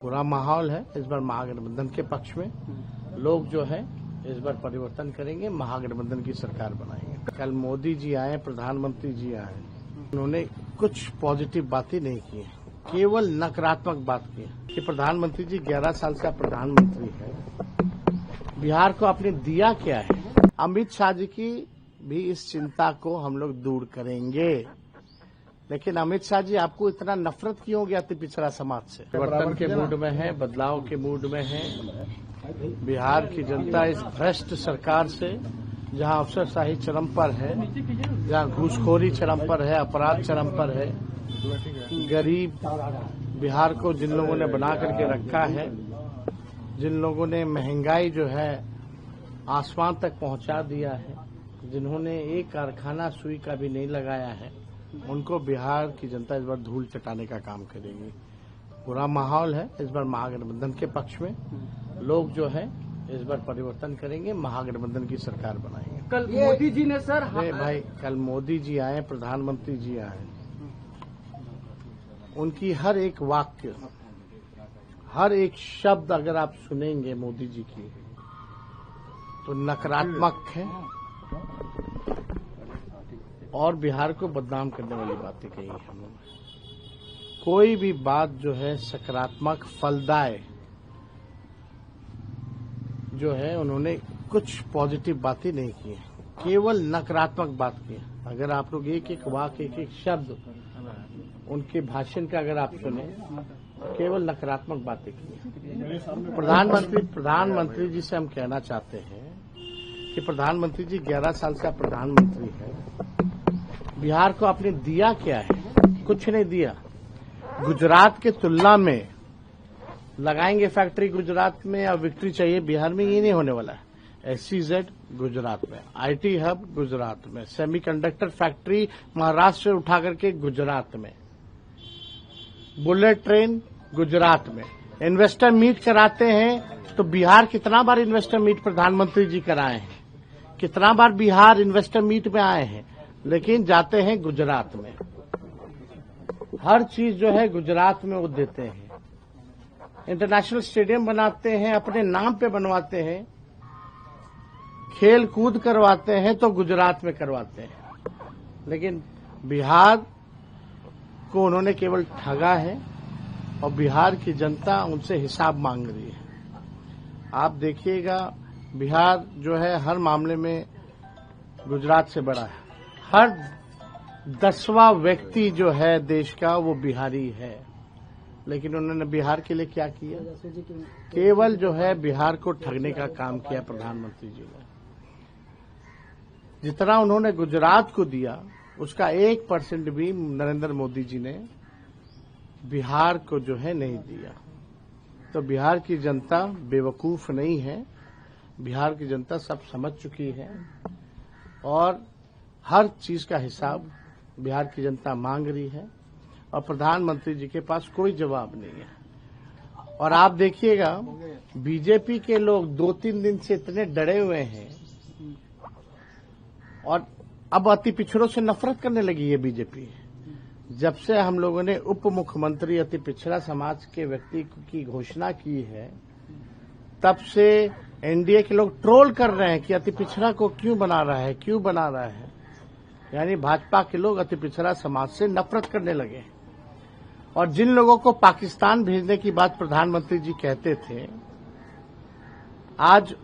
पूरा माहौल है इस बार महागठबंधन के पक्ष में। लोग जो है इस बार परिवर्तन करेंगे, महागठबंधन की सरकार बनाएंगे। कल मोदी जी आए, प्रधानमंत्री जी आए, उन्होंने कुछ पॉजिटिव बातें नहीं की, केवल नकारात्मक बात की कि प्रधानमंत्री जी 11 साल का प्रधानमंत्री है, बिहार को आपने दिया क्या है। अमित शाह जी की भी इस चिंता को हम लोग दूर करेंगे, लेकिन अमित शाह जी आपको इतना नफरत क्यों हो गया अति पिछड़ा समाज से। परिवर्तन के मूड में है, बदलाव के मूड में है। बिहार की जनता इस भ्रष्ट सरकार से, जहां अफसरशाही चरम पर है, जहां घूसखोरी चरम पर है, अपराध चरम पर है, गरीब बिहार को जिन लोगों ने बना करके रखा है, जिन लोगों ने महंगाई जो है आसमान तक पहुंचा दिया है, जिन्होंने एक कारखाना सुई का भी नहीं लगाया है, उनको बिहार की जनता इस बार धूल चटाने का काम करेगी। पूरा माहौल है इस बार महागठबंधन के पक्ष में। लोग जो है इस बार परिवर्तन करेंगे, महागठबंधन की सरकार बनाएंगे। कल मोदी जी ने सर भाई कल मोदी जी आए, प्रधानमंत्री जी आए, उनकी हर एक वाक्य, हर एक शब्द अगर आप सुनेंगे मोदी जी की तो नकारात्मक है और बिहार को बदनाम करने वाली बातें कही है उन्होंने। कोई भी बात जो है सकारात्मक फलदाय जो है, उन्होंने कुछ पॉजिटिव बातें नहीं की, केवल नकारात्मक बात की। अगर आप लोग एक एक वाक्य, एक एक शब्द उनके भाषण का अगर आप सुने, केवल नकारात्मक बातें की। प्रधानमंत्री जी से हम कहना चाहते हैं कि प्रधानमंत्री जी 11 साल का प्रधानमंत्री है, बिहार को आपने दिया क्या है, कुछ नहीं दिया। गुजरात के तुलना में लगाएंगे फैक्ट्री गुजरात में या विक्ट्री चाहिए बिहार में, ये नहीं होने वाला है। SEZ गुजरात में, IT हब गुजरात में, सेमीकंडक्टर फैक्ट्री महाराष्ट्र से उठा करके गुजरात में, बुलेट ट्रेन गुजरात में। इन्वेस्टर मीट कराते हैं तो बिहार कितना बार इन्वेस्टर मीट प्रधानमंत्री जी कराए हैं, कितना बार बिहार इन्वेस्टर मीट में आए हैं, लेकिन जाते हैं गुजरात में। हर चीज जो है गुजरात में वो देते हैं। इंटरनेशनल स्टेडियम बनाते हैं, अपने नाम पे बनवाते हैं, खेल कूद करवाते हैं तो गुजरात में करवाते हैं, लेकिन बिहार को उन्होंने केवल ठगा है और बिहार की जनता उनसे हिसाब मांग रही है। आप देखिएगा बिहार जो है हर मामले में गुजरात से बड़ा है। हर 10वां व्यक्ति जो है देश का वो बिहारी है, लेकिन उन्होंने बिहार के लिए क्या किया, केवल जो है बिहार को ठगने का काम किया प्रधानमंत्री जी ने। जितना उन्होंने गुजरात को दिया उसका 1% भी नरेंद्र मोदी जी ने बिहार को जो है नहीं दिया। तो बिहार की जनता बेवकूफ नहीं है, बिहार की जनता सब समझ चुकी है और हर चीज का हिसाब बिहार की जनता मांग रही है और प्रधानमंत्री जी के पास कोई जवाब नहीं है। और आप देखिएगा बीजेपी के लोग 2-3 दिन से इतने डरे हुए हैं और अब अति पिछड़ों से नफरत करने लगी है बीजेपी। जब से हम लोगों ने उप मुख्यमंत्री अति पिछड़ा समाज के व्यक्ति की घोषणा की है, तब से एनडीए के लोग ट्रोल कर रहे हैं कि अति पिछड़ा को क्यों बना रहा है, क्यों बना रहा है। यानी भाजपा के लोग अति पिछड़ा समाज से नफरत करने लगे। और जिन लोगों को पाकिस्तान भेजने की बात प्रधानमंत्री जी कहते थे, आज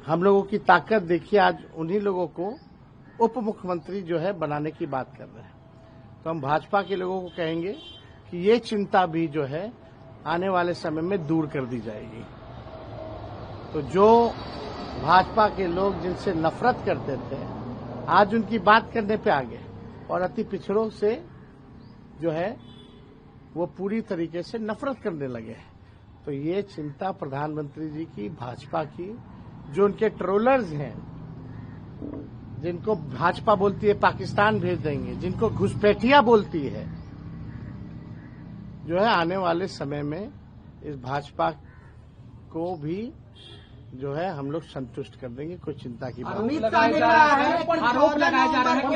हम लोगों की ताकत देखिए, आज उन्हीं लोगों को उप मुख्यमंत्री जो है बनाने की बात कर रहे हैं। तो हम भाजपा के लोगों को कहेंगे कि ये चिंता भी जो है आने वाले समय में दूर कर दी जाएगी। तो जो भाजपा के लोग जिनसे नफरत करते थे, आज उनकी बात करने पे आ गए और अति पिछड़ों से जो है वो पूरी तरीके से नफरत करने लगे। तो ये चिंता प्रधानमंत्री जी की, भाजपा की, जो उनके ट्रोलर्स हैं, जिनको भाजपा बोलती है पाकिस्तान भेज देंगे, जिनको घुसपैठिया बोलती है, जो है आने वाले समय में इस भाजपा को भी जो है हम लोग संतुष्ट कर देंगे। कोई चिंता की बात नहीं। आरोप लगाया जा रहा है कि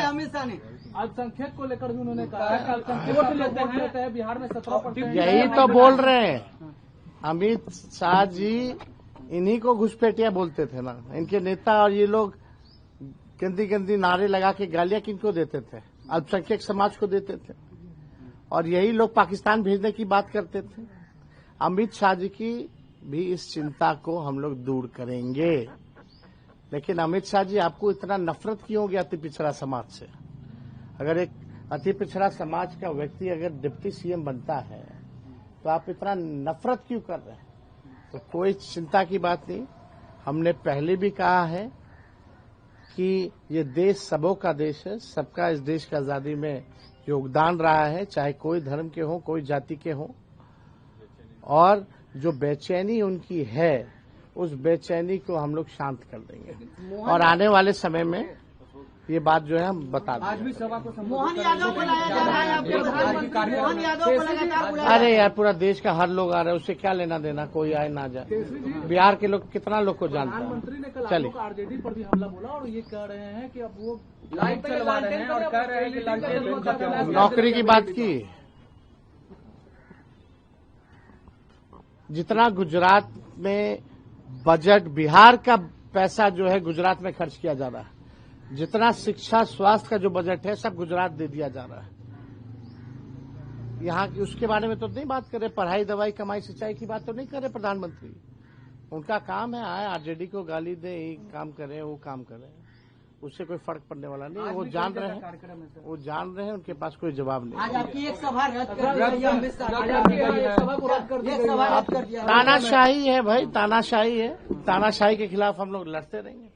अमित शाह ने अल्पसंख्यक को लेकर भी उन्होंने कहा है कि अल्पसंख्यक वोट लेते हैं बिहार में 17%। यही तो बोल रहे हैं अमित शाह जी, इन्हीं को घुसपैठिया बोलते थे ना। इनके नेता और ये लोग गंदी गंदी नारे लगा के गालियां किनको देते थे? अल्पसंख्यक समाज को देते थे। और यही लोग पाकिस्तान भेजने की बात करते थे। अमित शाह जी की भी इस चिंता को हम लोग दूर करेंगे। लेकिन अमित शाह जी, आपको इतना नफरत क्यों हो गया अति पिछड़ा समाज से? अगर एक अति पिछड़ा समाज का व्यक्ति अगर डिप्टी सीएम बनता है तो आप इतना नफरत क्यों कर रहे हैं? तो कोई चिंता की बात नहीं। हमने पहले भी कहा है कि ये देश सबों का देश है, सबका इस देश की आजादी में योगदान रहा है, चाहे कोई धर्म के हो, कोई जाति के हो। और जो बेचैनी उनकी है, उस बेचैनी को हम लोग शांत कर देंगे और आने वाले समय में ये बात जो है हम बता देंगे। आज भी सभा को मोहन यादव को लाया जा रहा है आपके प्रधानमंत्री मोहन यादव को लगातार बुलाया। अरे यार, पूरा देश का हर लोग आ रहा है, उससे क्या लेना देना, कोई आए ना जाए। बिहार के लोग कितना लोग को जानता प्रधानमंत्री ने कल चलिए। आरजेडी पर भी हमला बोला और ये कह रहे हैं कि अब वो लाइव चलवा रहे हैं और कह रहे हैं कि लालटेन नौकरी की बात की। जितना गुजरात में बजट, बिहार का पैसा जो है गुजरात में खर्च किया जा रहा है, जितना शिक्षा स्वास्थ्य का जो बजट है सब गुजरात दे दिया जा रहा है। यहाँ की उसके बारे में तो नहीं बात कर रहे। पढ़ाई, दवाई, कमाई, सिंचाई की बात तो नहीं कर रहे प्रधानमंत्री। उनका काम है आए आरजेडी को गाली दे, ये काम करें, वो काम करें, उससे कोई फर्क पड़ने वाला नहीं। वो जान रहे हैं, उनके पास कोई जवाब नहीं। आज आपकी एक सभा रद्द कर दी गई है अमित शाह की। एक सभा रद्द कर दिया। तानाशाही है भाई, तानाशाही है। तानाशाही के खिलाफ हम लोग लड़ते रहेंगे।